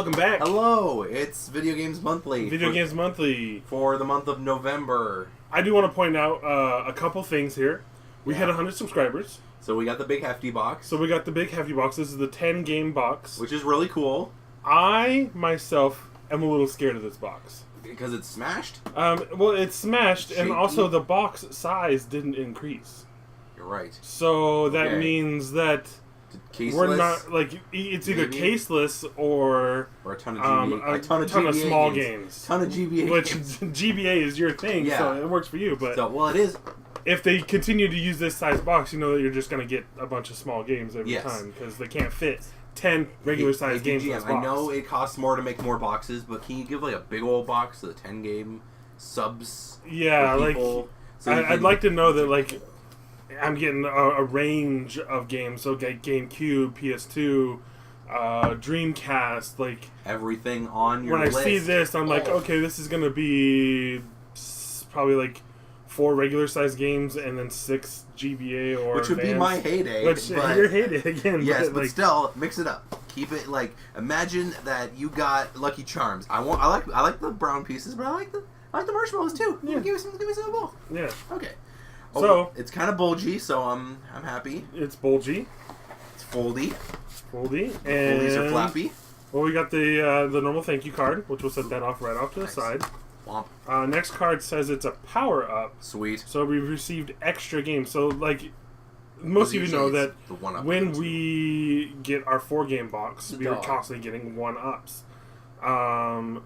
welcome back. Hello, it's Video Games Monthly. Video Games Monthly. For the month of November. I do want to point out a couple things here. We had 100 subscribers. So we got the big hefty box. So we got the big hefty box. This is the 10 game box. Which is really cool. I, myself, am a little scared of this box. Because it's smashed? Well, it's smashed, Shaky. and also the box size didn't increase. You're right. So that means that caseless, we're not, like, it's either caseless or a ton of GBA, a ton of small games. Ton of GBA Which games. GBA is your thing, so it works for you. But well, it is. If they continue to use this size box, you know that you're just going to get a bunch of small games every time because they can't fit 10 regular size games in this box. I know it costs more to make more boxes, but can you give like a big old box of the 10 game subs? Yeah, like I'd like to know that like I'm getting a range of games, so like GameCube, PS2, Dreamcast, like everything on your list. When I see this, I'm like, okay, this is going to be probably like 4 regular size games and then 6 GBA or which would be my heyday. Which your heyday again. Yes, but still mix it up. Keep it like imagine that you got Lucky Charms. I like the brown pieces, but I like the marshmallows too. Yeah. Give me some of both. Yeah. Okay. So it's kind of bulgy, so I'm happy. It's bulgy. It's foldy. Foldy. And foldies are flappy. Well, we got the normal thank you card, which we'll set that off right off to the side. Next card says it's a power up. Sweet. So we've received extra games. So like most of you know that when we get our 4 game box, we are constantly getting 1-ups. I'm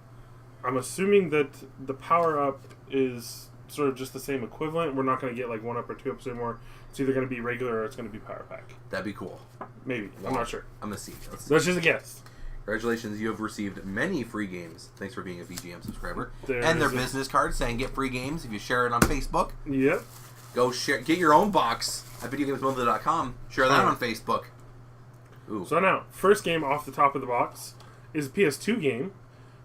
assuming that the power up is sort of just the same equivalent. We're not going to get like 1-up or 2-ups anymore. It's either going to be regular or it's going to be power pack. That'd be cool. Maybe. I'm not sure. I'm going to see. That's just a guess. Congratulations, you have received many free games. Thanks for being a VGM subscriber. And their business card saying get free games if you share it on Facebook. Yep. Go share. Get your own box at videogamesmonthly.com. Share that on Facebook. Ooh. So now, first game off the top of the box is a PS2 game.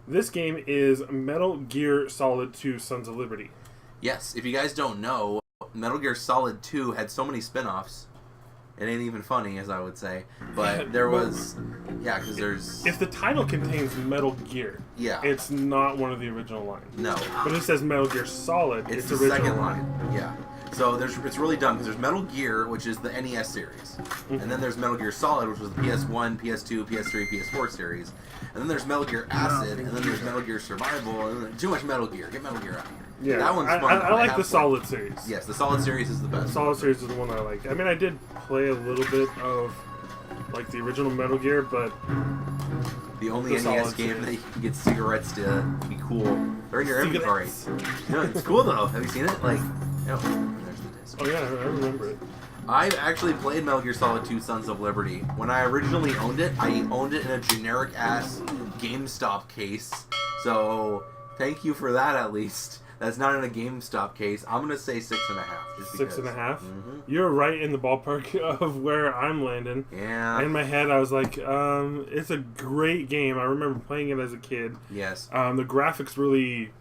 This game is Metal Gear Solid 2 Sons of Liberty. Yes, if you guys don't know, Metal Gear Solid 2 had so many spin-offs. It ain't even funny, as I would say. But there was... Yeah, because there's... If the title contains Metal Gear, it's not one of the original lines. No. But it says Metal Gear Solid. It's the original second line. Yeah. So it's really dumb, because there's Metal Gear, which is the NES series. And then there's Metal Gear Solid, which was the PS1, PS2, PS3, PS4 series. And then there's Metal Gear Acid, and then there's Metal Gear Survival, and then too much Metal Gear. Get Metal Gear out of here. Yeah, that one's fun. I like the Solid series. Yes, the Solid series is the best. The Solid series is the one I like. I mean, I did play a little bit of like the original Metal Gear, but the only NES game that you can get cigarettes to be cool. They're in your inventory. No, it's cool though. Have you seen it? Like, there's the disc. Oh yeah, I remember it. I actually played Metal Gear Solid 2 Sons of Liberty. When I originally owned it, I owned it in a generic-ass GameStop case. So, thank you for that at least. That's not in a GameStop case. I'm going to say 6.5. 6.5? Mm-hmm. You're right in the ballpark of where I'm landing. Yeah. In my head, I was like, it's a great game. I remember playing it as a kid. Yes. The graphics really...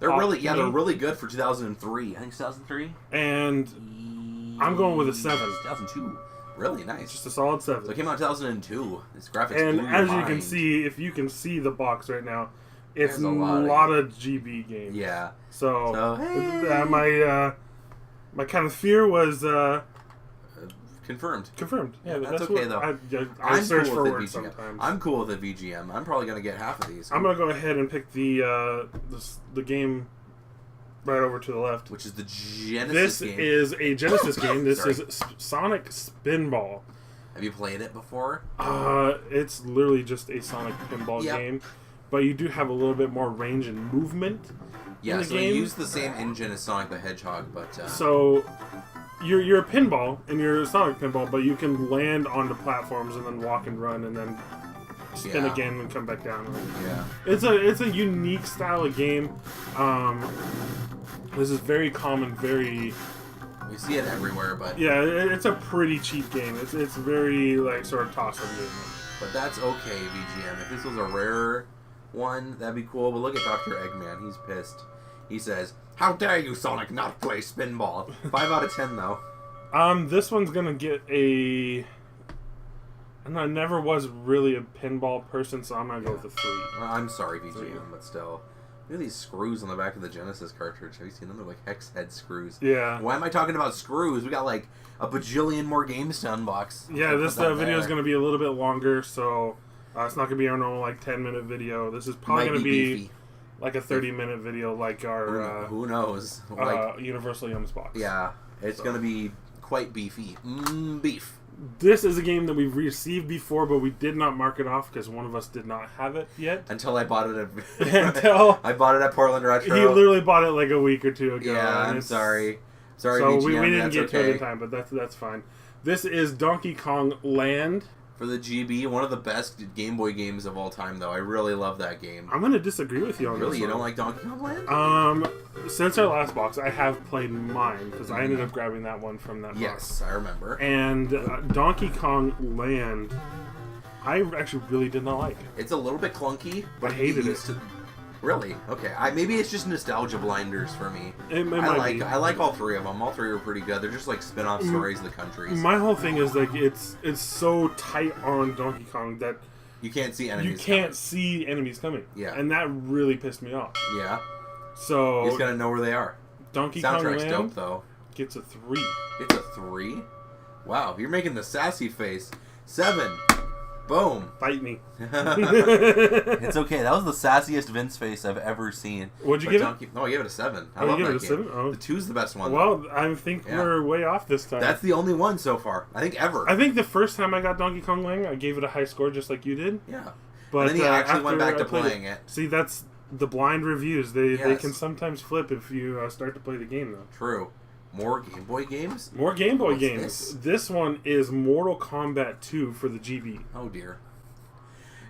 They're really good for 2003. I think 2003. And I'm going with a 7. 2002. Really nice. Just a solid 7. So it came out in 2002. This graphics and blew as your you can mind. see, if you can see the box right now, it's a lot of GB games. Yeah. So hey. my kind of fear was confirmed. Confirmed. Yeah, that's okay though. I search cool for with words VGM. sometimes. I'm cool with the VGM. I'm probably gonna get half of these. I'm gonna go ahead and pick the game right over to the left, which is the Genesis game. This is a Genesis game. This is Sonic Spinball. Have you played it before? It's literally just a Sonic pinball game, but you do have a little bit more range and movement. Yeah, in the so game. You use the same engine as Sonic the Hedgehog, but so you're a pinball and you're a Sonic pinball, but you can land onto platforms and then walk and run and then spin again and come back down. Yeah, it's a unique style of game. This is very common, very. We see it everywhere, but yeah, it's a pretty cheap game. It's very like sort of toss-up game. But that's okay, VGM. If this was a rare one, that'd be cool. But look at Dr. Eggman. He's pissed. He says, "How dare you, Sonic, not play Spinball?" 5 out of 10 though. This one's gonna get a And I never was really a pinball person, so I'm gonna go with a 3. I'm sorry, VGM, but still. Look at these screws on the back of the Genesis cartridge. Have you seen them? They're like hex head screws. Yeah. Why am I talking about screws? We got like a bajillion more games to unbox. Yeah, this video is going to be a little bit longer, so it's not going to be our normal like 10-minute video. This is probably going to be like a 30-minute video, like our who knows, Universal Yums box. Yeah, it's going to be quite beefy. Beef. This is a game that we've received before, but we did not mark it off because one of us did not have it yet. Until I bought it at I bought it at Portland Retro. He literally bought it like a week or two ago. Yeah, I'm sorry. Sorry, so VGM, we didn't get to it in okay. time, but that's fine. This is Donkey Kong Land. For the GB, one of the best Game Boy games of all time, though. I really love that game. I'm going to disagree with you on this. Really? You don't like Donkey Kong Land? Since our last box, I have played mine, because I ended up grabbing that one from that box. Yes, I remember. And Donkey Kong Land, I actually really did not like. It's a little bit clunky, but I hated it. Really? Okay. Maybe it's just nostalgia blinders for me. I like all 3 of them. All 3 are pretty good. They're just like spin-off stories of the countries. My whole thing is like it's so tight on Donkey Kong that you can't see enemies. You can't see enemies coming. Yeah. And that really pissed me off. Yeah. So you just gotta know where they are. Donkey Kong Soundtrack's Land dope though. Gets a 3. It's a 3? Wow, you're making the sassy face. 7. Boom. Fight me. It's okay. That was the sassiest Vince face I've ever seen. What'd you give it? No, I gave it a 7. I love that it a game. 7? Oh. The 2's the best one. Well, I think we're way off this time. That's the only one so far. I think ever. I think the first time I got Donkey Kong Land, I gave it a high score just like you did. Yeah. But and then he actually went back to playing it. See, that's the blind reviews. They can sometimes flip if you start to play the game, though. True. More Game Boy games? More Game Boy games. This one is Mortal Kombat 2 for the GB. Oh, dear.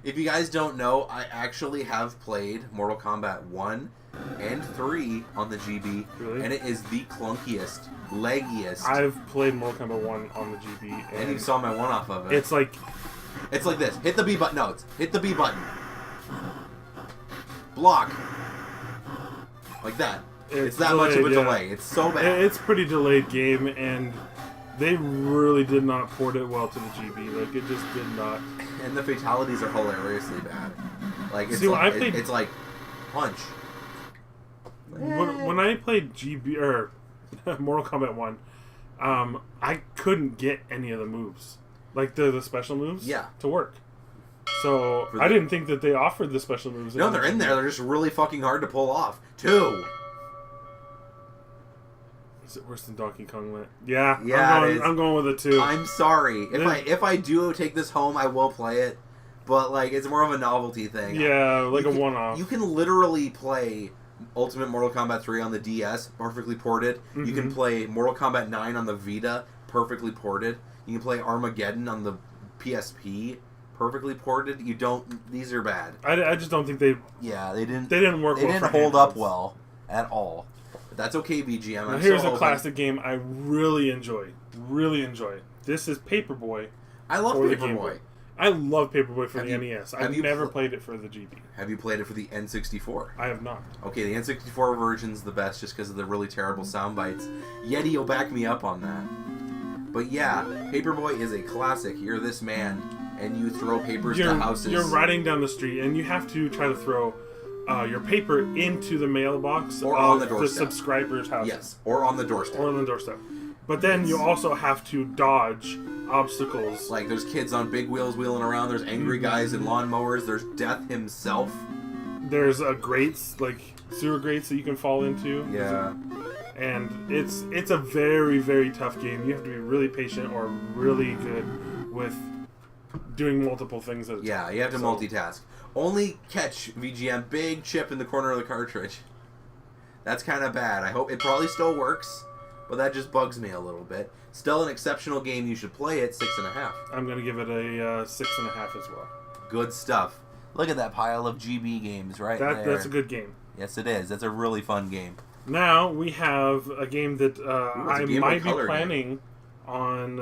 If you guys don't know, I actually have played Mortal Kombat 1 and 3 on the GB. Really? And it is the clunkiest, leggiest. I've played Mortal Kombat 1 on the GB. And you saw my one-off of it. It's like this. Hit the B button. No, hit the B button. Block. Like that. It's that delayed, much of a delay. It's so bad. It's a pretty delayed game, and they really did not port it well to the GB. Like, it just did not. And the fatalities are hilariously bad. Like, it's, See, it's like punch. When I played GB or Mortal Kombat 1, I couldn't get any of the moves, like the special moves, to work. So I didn't think that they offered the special moves. No, they're in there. They're just really fucking hard to pull off. 2. Is it worse than Donkey Kong Land? Yeah, I'm going with a 2. I'm sorry. If I do take this home, I will play it. But like, it's more of a novelty thing. Yeah, like a one-off. You can literally play Ultimate Mortal Kombat 3 on the DS, perfectly ported. Mm-hmm. You can play Mortal Kombat 9 on the Vita, perfectly ported. You can play Armageddon on the PSP, perfectly ported. These are bad. I just don't think they. Yeah, they didn't work. They didn't hold up well at all. But that's okay, VGM. Now here's a classic game I really enjoy. Really enjoy. This is Paperboy. I love Paperboy. I love Paperboy for the NES. I've never played it for the GB. Have you played it for the N64? I have not. Okay, the N64 version's the best just because of the really terrible sound bites. Yeti will back me up on that. But yeah, Paperboy is a classic. You're this man, and you throw papers to houses. You're riding down the street, and you have to try to throw your paper into the mailbox or on the doorstep. The subscribers' house. Yes, or on the doorstep. Or on the doorstep. But then you also have to dodge obstacles. Like, there's kids on big wheels wheeling around. There's angry guys in lawnmowers. There's Death himself. There's grates, like sewer grates that you can fall into. Yeah. And it's a very, very tough game. You have to be really patient or really good with doing multiple things at a time. Yeah, you have to multitask. Only catch, VGM, big chip in the corner of the cartridge. That's kind of bad. I hope it probably still works, but that just bugs me a little bit. Still an exceptional game. You should play it. 6.5. I'm going to give it a 6.5 as well. Good stuff. Look at that pile of GB games right there. That's a good game. Yes, it is. That's a really fun game. Now we have a game that I might be planning on.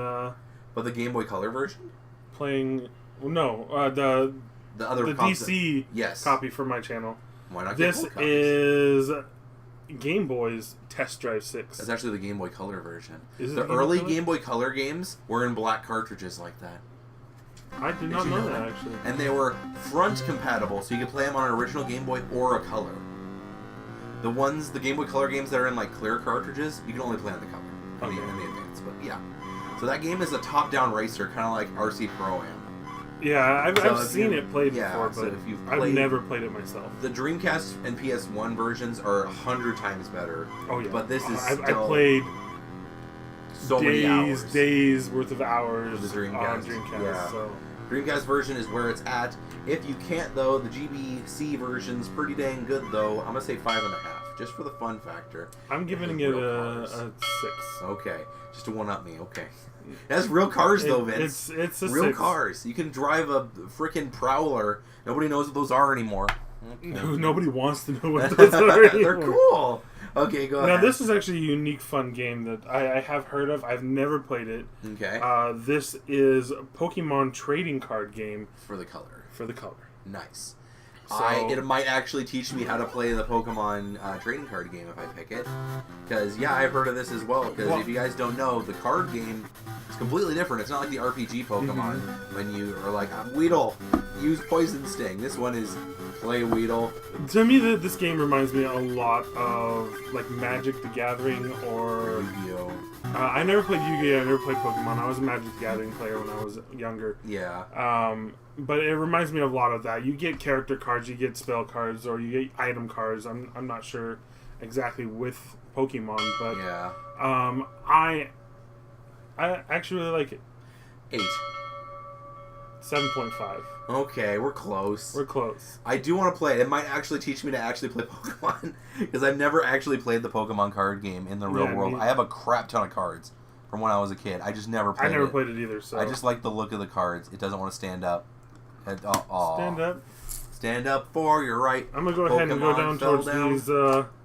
But the Game Boy Color version? Playing. No, the DC copy for my channel. Why not? This is Game Boy's Test Drive 6. That's actually the Game Boy Color version. Is it the early Game Boy Color games were in black cartridges like that. I did not know that, actually. And they were front compatible, so you could play them on an original Game Boy or a color. The Game Boy Color games that are in like clear cartridges, you can only play on the color. In the Advance, but yeah. So that game is a top-down racer, kind of like RC Pro-Am. Yeah, I've seen it played before, but if you've I've never played it myself. The Dreamcast and PS1 versions are 100 times better. Oh yeah, but this is I played so many hours. Days worth of hours the Dreamcast. on Dreamcast. Yeah. So. Dreamcast version is where it's at. If you can't though, the GBC version's pretty dang good though. I'm gonna say 5.5, just for the fun factor. I'm giving it a 6. Okay, just to one up me. Okay. That's real cars, though, Vince. It's a real 6. cars. You can drive a freaking Prowler. Nobody knows what those are anymore. Okay. Nobody wants to know what those are anymore. They're cool. Okay, go ahead. Now, this is actually a unique, fun game that I have heard of. I've never played it. Okay. This is a Pokemon trading card game. For the color. So, Nice. It might actually teach me how to play the Pokemon trading card game if I pick it. Because, yeah, I've heard of this as well. Because if you guys don't know, the card game is completely different. It's not like the RPG Pokemon when you are like, I'm Weedle, use Poison Sting. This one is play Weedle. To me, this game reminds me a lot of like Magic the Gathering or Yu-Gi-Oh! I never played Yu-Gi-Oh! I never played Pokemon. I was a Magic the Gathering player when I was younger. Yeah. But it reminds me of a lot of that. You get character cards, you get spell cards, or you get item cards. I'm not sure exactly with Pokemon, but yeah. I actually really like it. 8. 7.5. Okay, we're close. I do want to play it. It might actually teach me to actually play Pokemon, because I've never actually played the Pokemon card game in the real world. I have a crap ton of cards from when I was a kid. I just never played it. I never played it either, so... I just like the look of the cards. It doesn't want to stand up. Stand up. Stand up for your right. I'm going to go ahead and go down towards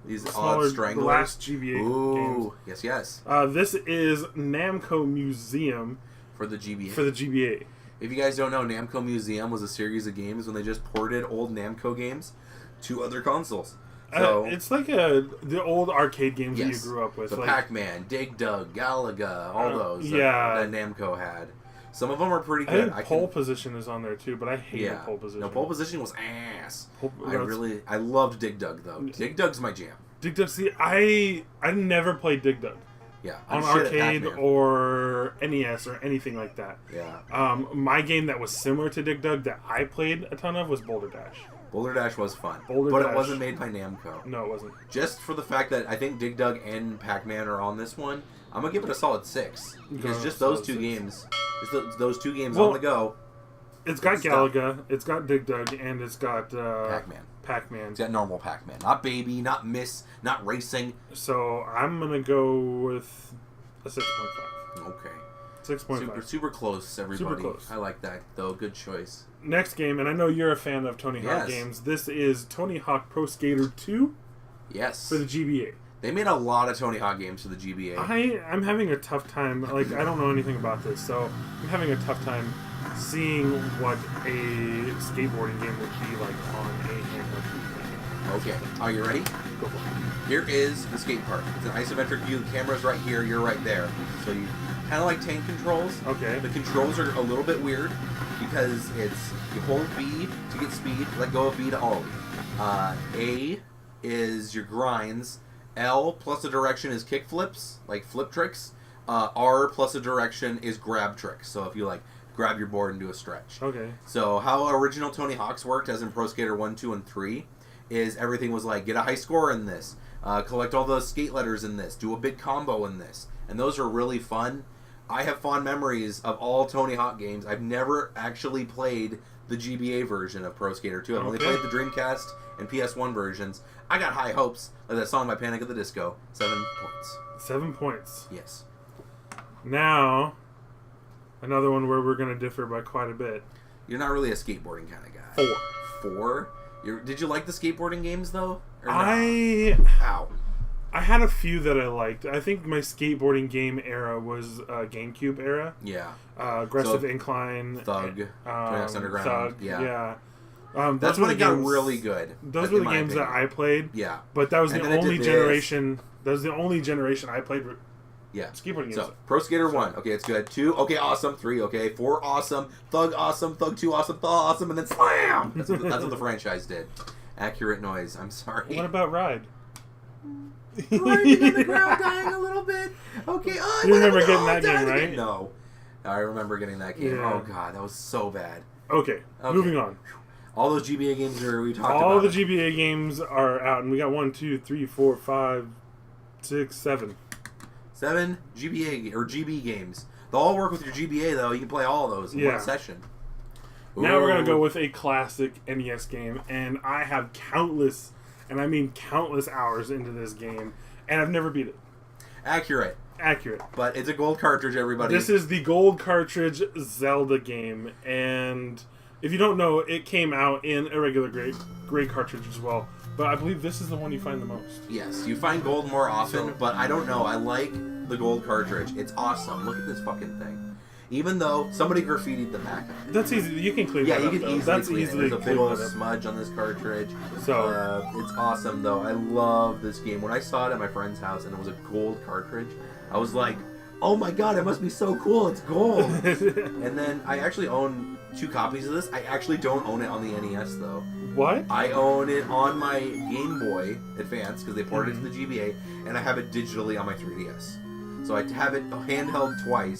these smaller, stranglers. The last GBA Ooh, games. Yes. This is Namco Museum. For the GBA. If you guys don't know, Namco Museum was a series of games when they just ported old Namco games to other consoles. So it's like the old arcade games that you grew up with. So like Pac-Man, Dig Dug, Galaga, all those that Namco had. Some of them are pretty I good. think Pole Position is on there too, but I hated Pole Position. No, Pole Position was ass. I loved Dig Dug though. Dig Dug's my jam. Dig Dug, see, I never played Dig Dug. Yeah, on arcade or NES or anything like that. Yeah. My game that was similar to Dig Dug that I played a ton of was Boulder Dash. Boulder Dash was fun, but it wasn't made by Namco. No, it wasn't. Just for the fact that I think Dig Dug and Pac-Man are on this one, I'm gonna give it a solid 6 because just those two games, those two games on the go. It's got Galaga, it's got Dig Dug, and it's got Pac-Man. It's got normal Pac-Man, not Baby, not Miss, not Racing. So I'm gonna go with a 6.5. Okay. 6.5. Super close, everybody. Super close. I like that though. Good choice. Next game, and I know you're a fan of Tony Hawk games. This is Tony Hawk Pro Skater 2. Yes. For the GBA. They made a lot of Tony Hawk games for the GBA. I'm having a tough time. Like, I don't know anything about this, so I'm having a tough time seeing what a skateboarding game would be like on a handheld. Okay. Are you ready? Go for it. Here is the skate park. It's an isometric view. The camera's right here. You're right there. So you kind of like tank controls. Okay. The controls are a little bit weird because it's you hold B to get speed, let go of B to ollie. A is your grinds. L plus a direction is kick flips, like flip tricks. R plus a direction is grab tricks. So if you like grab your board and do a stretch. Okay. So how original Tony Hawk's worked, as in Pro Skater 1, 2, and 3, is everything was like, get a high score in this, collect all the skate letters in this, do a big combo in this. And those are really fun. I have fond memories of all Tony Hawk games. I've never actually played the GBA version of Pro Skater 2. I've only played the Dreamcast and PS1 versions. I got high hopes, like that song by Panic at the Disco. 7 points. 7 points. Yes. Now, another one where we're going to differ by quite a bit. You're not really a skateboarding kind of guy. 4. 4? Did you like the skateboarding games, though? I had a few that I liked. I think my skateboarding game era was GameCube era. Yeah. Aggressive Incline. Thug. 20X Underground. Thug. Yeah. That's when it got really good. Those were the games that I played. Yeah. But that was the only generation. That was the only generation I played Yeah. Skateboarding games. So, Pro Skater 1. Okay, it's good. 2. Okay, awesome. 3. Okay. 4. Awesome. Thug 2. Awesome. Thug awesome. And then slam! That's what the franchise did. Accurate noise. I'm sorry. What about Ride? Grinding on the ground, dying a little bit. Okay. Oh, you remember getting that game, right? No. I remember getting that game. Yeah. Oh, God. That was so bad. Okay. Moving on. All those GBA games we talked about. All the GBA games are out, and we got 1, 2, 3, 4, 5, 6, 7. 7 GBA or GB games. They'll all work with your GBA though. You can play all of those in one session. Ooh. Now we're gonna go with a classic NES game, and I have countless, and I mean countless hours into this game, and I've never beat it. Accurate. But it's a gold cartridge, everybody. This is the gold cartridge Zelda game, and if you don't know, it came out in a regular gray cartridge as well. But I believe this is the one you find the most. Yes, you find gold more often, but I don't know. I like the gold cartridge. It's awesome. Look at this fucking thing. Even though somebody graffitied the back of it. That's easy. You can clean that up. Yeah, you can easily clean it. There's a big old up. smudge on this cartridge. So it's awesome, though. I love this game. When I saw it at my friend's house and it was a gold cartridge, I was like, oh my god, it must be so cool. It's gold. And then I actually own 2 copies of this. I actually don't own it on the NES, though. What? I own it on my Game Boy Advance because they ported it to the GBA, and I have it digitally on my 3DS. So I have it handheld twice,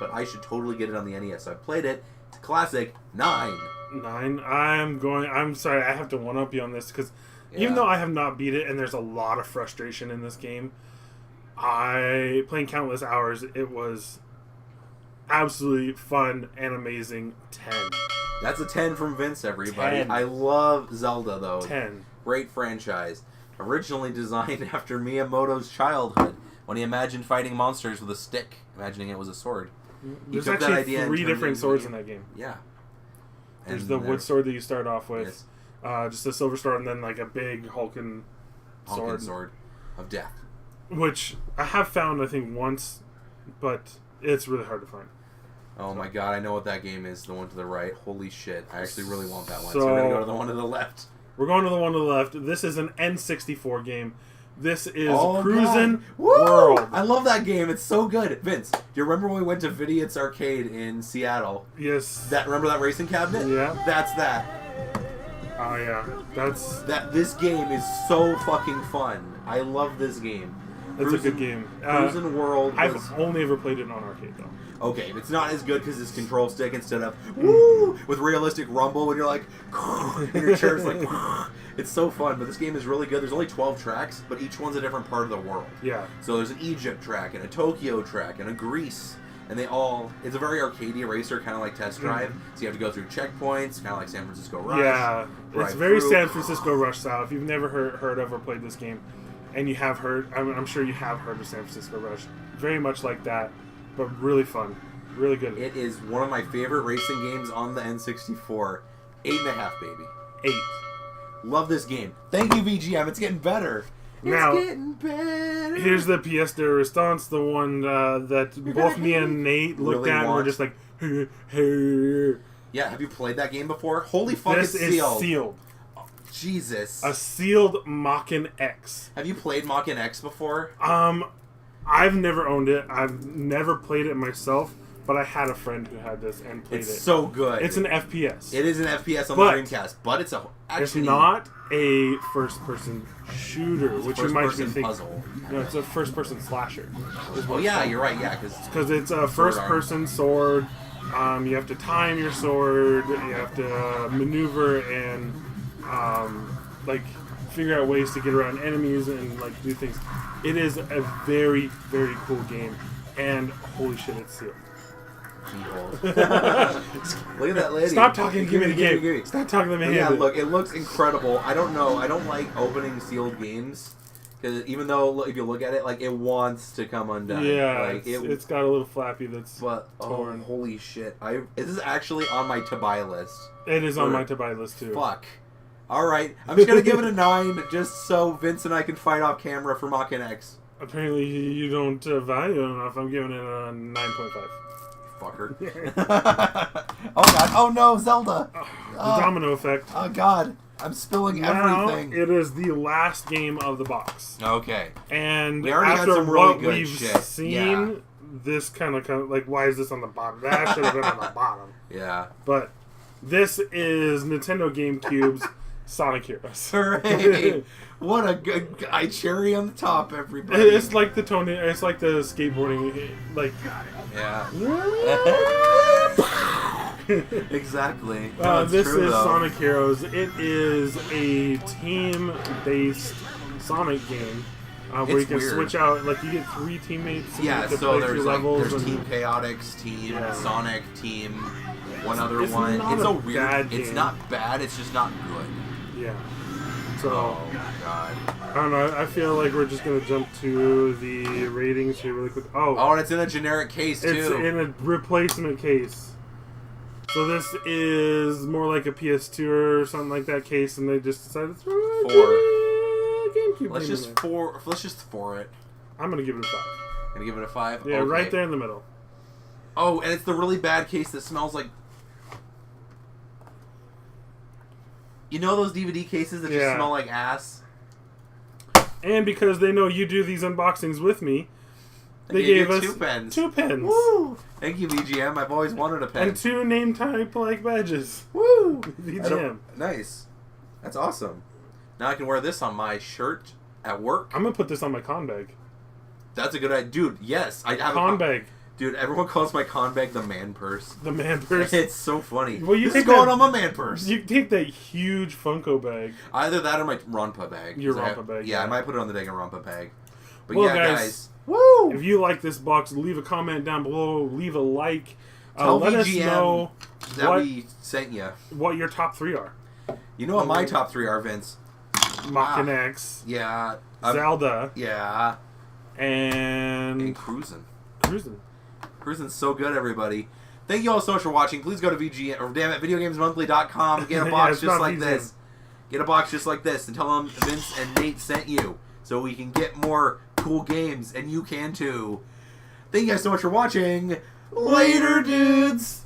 but I should totally get it on the NES. So I played it. It's a classic. 9. 9. I'm sorry, I have to one-up you on this because even though I have not beat it and there's a lot of frustration in this game, playing countless hours, it was absolutely fun and amazing. 10. That's a 10 from Vince, everybody. 10. I love Zelda, though. 10. Great franchise. Originally designed after Miyamoto's childhood, when he imagined fighting monsters with a stick, imagining it was a sword. There's actually 3 different swords in that game. Yeah. There's the wood sword that you start off with, just a silver sword, and then like a big hulking sword of death. Which I have found, I think, once, but it's really hard to find. Oh my god, I know what that game is, the one to the right. Holy shit, I actually really want that one. So we're going to go to the one to the left. We're going to the one to the left. This is an N64 game. This is Cruis'n World. I love that game. It's so good. Vince, do you remember when we went to Vidiot's Arcade in Seattle? Yes. Remember that racing cabinet? Yeah. That's that. Oh yeah. This game is so fucking fun. I love this game. It's a good game. Cruis'n World. I've only ever played it on arcade though. Okay, it's not as good because it's control stick instead of woo with realistic rumble when you're like and your chair's like it's so fun. But this game is really good. There's only 12 tracks, but each one's a different part of the world. Yeah. So there's an Egypt track and a Tokyo track and a Greece, and it's a very arcadey racer, kind of like Test Drive. So you have to go through checkpoints, kind of like San Francisco Rush. Yeah, it's very San Francisco Rush style. If you've never heard of or played this game, and you have heard, I'm sure you have heard of San Francisco Rush. Very much like that, but really fun. Really good. It is one of my favorite racing games on the N64. 8.5, baby. 8. Love this game. Thank you, VGM. It's getting better. Now, it's getting better. Here's the pièce de résistance, the one that both me and Nate looked at and we're just like, hey. Yeah, have you played that game before? Holy fuck, it's sealed. Is sealed. Oh, Jesus. A sealed Mach-N X. Have you played Mach-N X before? I've never owned it. I've never played it myself, but I had a friend who had this and played it. It's so good. It's an FPS. It is an FPS on the Dreamcast, but it's not a first-person shooter, which you might be thinking. Puzzle. No, it's a first-person slasher. Oh yeah, you're right. Yeah, because it's a first-person sword. You have to time your sword. You have to maneuver and like figure out ways to get around enemies and like do things. It is a very, very cool game, and holy shit, it's sealed. Look at that lady. Stop talking. Give me the game. Stop talking to me. Yeah, look, it looks incredible. I don't know. I don't like opening sealed games because even though if you look at it, like it wants to come undone. Yeah, like, it's got a little flappy that's torn. Oh, holy shit! This is actually on my to buy list. It is on my to buy list too. Fuck. All right, I'm just gonna give it a 9, just so Vince and I can fight off camera for Mach-N X. Apparently, you don't value it enough. I'm giving it a 9.5. fucker. Oh god! Oh no, Zelda! The domino effect. Oh god! I'm spilling everything. It is the last game of the box. Okay. And we already after had some really what good we've shit. seen, this kind of like, why is this on the bottom? That should have been on the bottom. Yeah. But this is Nintendo GameCube's Sonic Heroes. Hooray! What a good cherry on the top, everybody. It's like the it's like the skateboarding, like. Yeah. Exactly. This is Sonic Heroes. It is a team-based Sonic game where you can switch out. Like you get 3 teammates. Yeah. To So play there's Team Chaotix, Team Sonic, Team one other it's one. Not it's a weird. It's game. not bad. It's just not good. Yeah. So. Oh my god. I don't know. I feel like we're just gonna jump to the ratings here really quick. Oh, and it's in a generic case too. It's in a replacement case. So this is more like a PS2 or something like that case, and they just decided to throw 4. GameCube. Let's just 4 it. I'm gonna give it a 5. Gonna give it a 5. Yeah, okay. right there in the middle. Oh, and it's the really bad case that smells like. You know those DVD cases that just smell like ass? And because they know you do these unboxings with me, they gave us 2 pens. 2 pens. Woo! Thank you, VGM. I've always wanted a pen. And 2 name type like badges. Woo! VGM. Nice. That's awesome. Now I can wear this on my shirt at work. I'm gonna put this on my con bag. That's a good idea. Dude, yes. I have con bag. Dude, everyone calls my con bag the man purse. The man purse? It's so funny. Well, this is going on my man purse. You take that huge Funko bag. Either that or my Rompa bag. Your Rompa bag. Yeah, I might put it on the Danganronpa bag. But well, yeah, guys. Woo! If you like this box, leave a comment down below. Leave a like. Let us know that we sent you. What your top 3 are. You know what my top 3 are, Vince? Mach X. Yeah. Zelda. Yeah. And cruis'n. cruis'n's so good, everybody. Thank you all so much for watching. Please go to VideoGamesMonthly.com. Get a box just like this. Get a box just like this and tell them Vince and Nate sent you so we can get more cool games and you can too. Thank you guys so much for watching. Later, dudes!